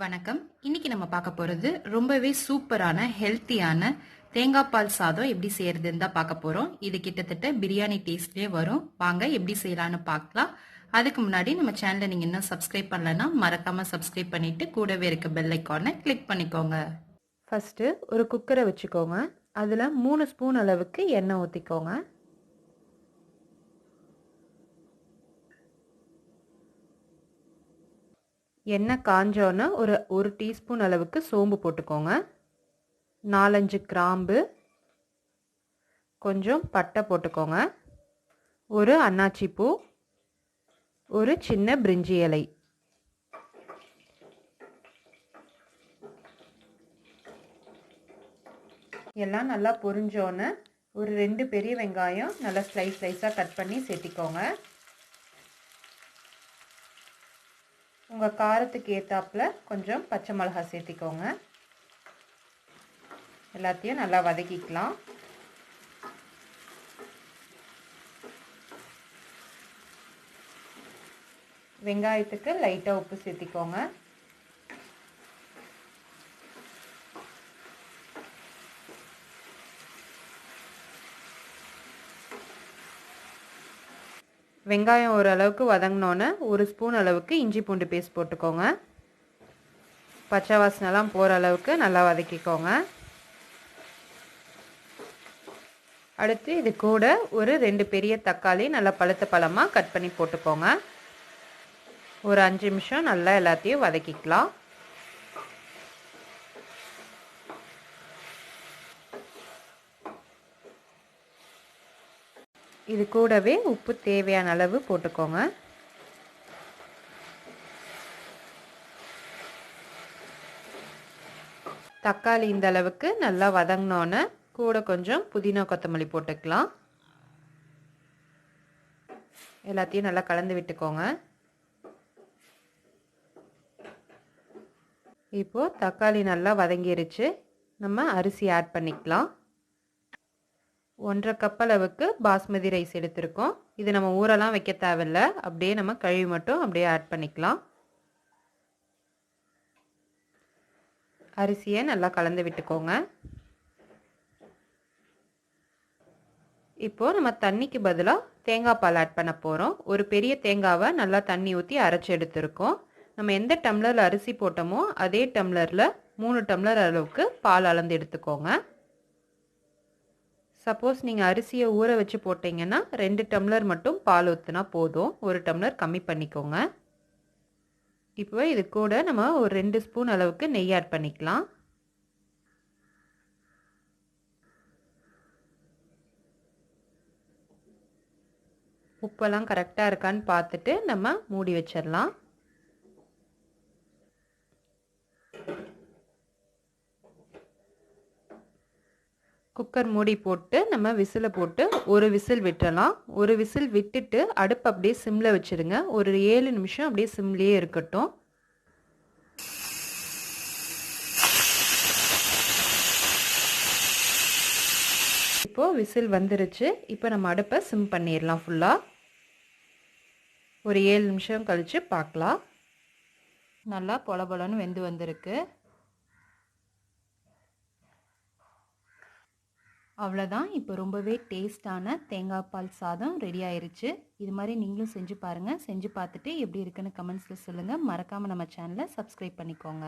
வணக்கம். இன்னைக்கு நம்ம பார்க்க போறது ரொம்பவே சூப்பரான ஹெல்த்தியான தேங்காய் பால் சாதம் எப்படி செய்யறதுன்னு தான் பார்க்க போறோம். இது கிட்டத்தட்ட பிரியாணி டேஸ்ட்லயே வரும். வாங்க எப்படி செய்யலாம்னு பார்க்கலாம். அதுக்கு முன்னாடி நம்ம சேனலை நீங்க இன்னும் சப்ஸ்கிரைப் பண்ணலன்னா மறக்காம சப்ஸ்கிரைப் பண்ணிட்டு கூடவே இருக்க பெல் ஐக்கானை கிளிக் பண்ணிக்கோங்க. ஃபஸ்ட்டு ஒரு குக்கரை வச்சுக்கோங்க. அதில் 3 ஸ்பூன் அளவுக்கு எண்ணெய் ஊற்றிக்கோங்க. எண்ணெய் காஞ்சோன்னு ஒரு டீஸ்பூன் அளவுக்கு சோம்பு போட்டுக்கோங்க. 4-5 கிராம்பு, கொஞ்சம் பட்டை போட்டுக்கோங்க. ஒரு அன்னாச்சி பூ, ஒரு சின்ன பிரிஞ்சி இலை. எல்லாம் நல்லா பொரிஞ்சோன்னு ஒரு 2 பெரிய வெங்காயம் நல்லா ஸ்லைஸாக கட் பண்ணி சேர்த்திக்கோங்க. உங்கள் காரத்துக்கு ஏற்றாப்புல கொஞ்சம் பச்சை மிளகாய் சேர்த்திக்கோங்க. எல்லாத்தையும் நல்லா வதக்கிக்கலாம். வெங்காயத்துக்கு லைட்டாக உப்பு சேர்த்திக்கோங்க. வெங்காயம் ஓரளவுக்கு வதங்கினோன்னு 1 ஸ்பூன் அளவுக்கு இஞ்சி பூண்டு பேஸ்ட் போட்டுக்கோங்க. பச்சை வாசனைலாம் போகிற அளவுக்கு நல்லா வதக்கிக்கோங்க. அடுத்து இது கூட ஒரு 2 பெரிய தக்காளி நல்லா பழுத்த பழமாக கட் பண்ணி போட்டுக்கோங்க. ஒரு 5 நிமிஷம் நல்லா எல்லாத்தையும் வதக்கிக்கலாம். இது கூடவே உப்பு தேவையான அளவு போட்டுக்கோங்க. தக்காளி இந்த அளவுக்கு நல்லா வதங்கினோன்னு கூட கொஞ்சம் புதினா கொத்தமல்லி போட்டுக்கலாம். எல்லாத்தையும் நல்லா கலந்து விட்டுக்கோங்க. இப்போது தக்காளி நல்லா வதங்கிருச்சு. நம்ம அரிசி ஆட் பண்ணிக்கலாம். 1.5 கப் அளவுக்கு பாஸ்மதி ரைஸ் எடுத்திருக்கோம். இது நம்ம ஊரெல்லாம் வைக்க தேவையில்ல, அப்படியே நம்ம கழுவி மட்டும் அப்படியே ஆட் பண்ணிக்கலாம். அரிசியை நல்லா கலந்து விட்டுக்கோங்க. இப்போது நம்ம தண்ணிக்கு பதிலாக தேங்காய் பால் ஆட் பண்ண போகிறோம். ஒரு பெரிய தேங்காவை நல்லா தண்ணி ஊற்றி அரைச்சி எடுத்திருக்கோம். நம்ம எந்த டம்ளரில் அரிசி போட்டோமோ அதே டம்ளரில் 3 டம்ளர் அளவுக்கு பால் அளந்து எடுத்துக்கோங்க. சப்போஸ் நீங்கள் அரிசியை ஊற வச்சு போட்டிங்கன்னா 2 டம்ளர் மட்டும் பால் ஊற்றினா போதும். 1 டம்ளர் கம்மி பண்ணிக்கோங்க. இப்போ இது கூட நம்ம ஒரு 2 ஸ்பூன் அளவுக்கு நெய் ஆட் பண்ணிக்கலாம். உப்பெல்லாம் கரெக்டாக இருக்கான்னு பார்த்துட்டு நம்ம மூடி வச்சிடலாம். குக்கர் மூடி போட்டு நம்ம விசிலை போட்டு ஒரு விசில் விட்டுறலாம். ஒரு விசில் விட்டுட்டு அடுப்பு அப்படியே சிம்மில் வச்சுருங்க. ஒரு 7 நிமிஷம் அப்படியே சிம்லேயே இருக்கட்டும். இப்போது விசில் வந்துருச்சு. இப்போ நம்ம அடுப்பை சிம் பண்ணிடலாம் ஃபுல்லாக. ஒரு 7 நிமிஷம் கழித்து பார்க்கலாம். நல்லா பொல பொலன்னு வெந்து வந்திருக்கு. அவ்வளோதான். இப்போ ரொம்பவே டேஸ்டான தேங்காய் பால் சாதம் ரெடி ஆயிருச்சு. இது மாதிரி நீங்களும் செஞ்சு பாருங்கள். செஞ்சு பார்த்துட்டு எப்படி இருக்குன்னு கமெண்ட்ஸில் சொல்லுங்கள். மறக்காமல் நம்ம சேனலை சப்ஸ்கிரைப் பண்ணிக்கோங்க.